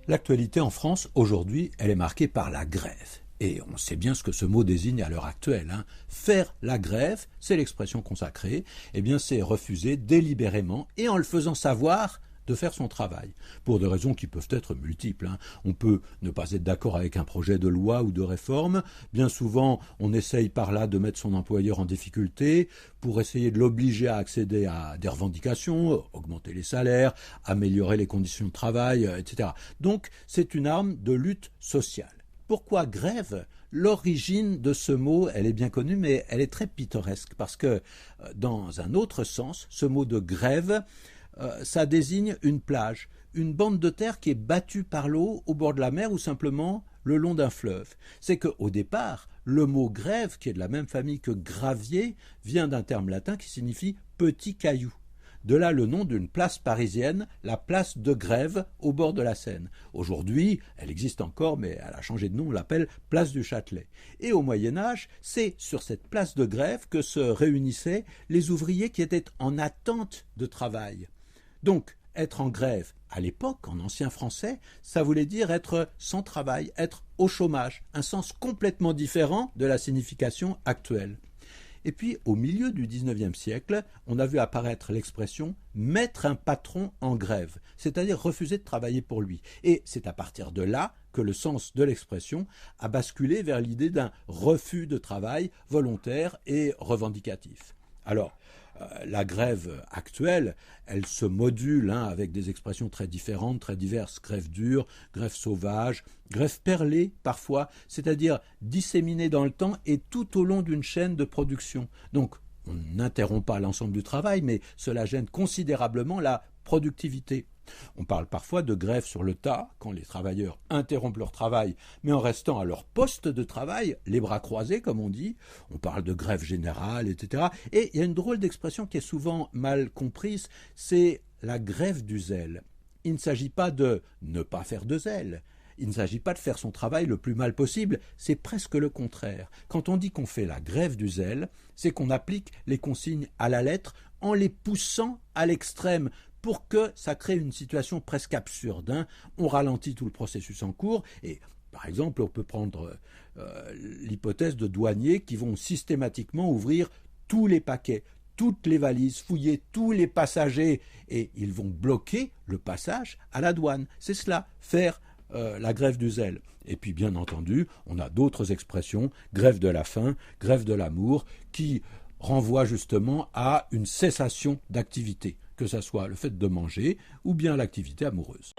L'actualité en France, aujourd'hui, elle est marquée par la grève. Et on sait bien ce que ce mot désigne à l'heure actuelle. Faire la grève, c'est l'expression consacrée, c'est refuser délibérément et en le faisant savoir de faire son travail, pour des raisons qui peuvent être multiples. On peut ne pas être d'accord avec un projet de loi ou de réforme. Bien souvent, on essaye par là de mettre son employeur en difficulté pour essayer de l'obliger à accéder à des revendications, augmenter les salaires, améliorer les conditions de travail, etc. Donc, c'est une arme de lutte sociale. Pourquoi grève ? L'origine de ce mot, elle est bien connue, mais elle est très pittoresque, parce que, dans un autre sens, ce mot de grève, ça désigne une plage, une bande de terre qui est battue par l'eau au bord de la mer ou simplement le long d'un fleuve. C'est qu'au départ, le mot grève, qui est de la même famille que gravier, vient d'un terme latin qui signifie petit caillou. De là le nom d'une place parisienne, la place de Grève, au bord de la Seine. Aujourd'hui, elle existe encore, mais elle a changé de nom, on l'appelle place du Châtelet. Et au Moyen-Âge, c'est sur cette place de Grève que se réunissaient les ouvriers qui étaient en attente de travail. Donc, être en grève, à l'époque, en ancien français, ça voulait dire être sans travail, être au chômage, un sens complètement différent de la signification actuelle. Et puis, au milieu du XIXe siècle, on a vu apparaître l'expression « mettre un patron en grève », c'est-à-dire refuser de travailler pour lui. Et c'est à partir de là que le sens de l'expression a basculé vers l'idée d'un refus de travail volontaire et revendicatif. Alors, la grève actuelle, elle se module avec des expressions très différentes, très diverses. Grève dure, grève sauvage, grève perlée parfois, c'est-à-dire disséminée dans le temps et tout au long d'une chaîne de production. Donc, on n'interrompt pas l'ensemble du travail, mais cela gêne considérablement la productivité. On parle parfois de grève sur le tas, quand les travailleurs interrompent leur travail, mais en restant à leur poste de travail, les bras croisés, comme on dit. On parle de grève générale, etc. Et il y a une drôle d'expression qui est souvent mal comprise, c'est la grève du zèle. Il ne s'agit pas de ne pas faire de zèle. Il ne s'agit pas de faire son travail le plus mal possible, c'est presque le contraire. Quand on dit qu'on fait la grève du zèle, c'est qu'on applique les consignes à la lettre en les poussant à l'extrême pour que ça crée une situation presque absurde. On ralentit tout le processus en cours et par exemple, on peut prendre l'hypothèse de douaniers qui vont systématiquement ouvrir tous les paquets, toutes les valises, fouiller tous les passagers et ils vont bloquer le passage à la douane. C'est cela, faire la grève du zèle. Et puis bien entendu, on a d'autres expressions, grève de la faim, grève de l'amour, qui renvoient justement à une cessation d'activité, que ce soit le fait de manger ou bien l'activité amoureuse.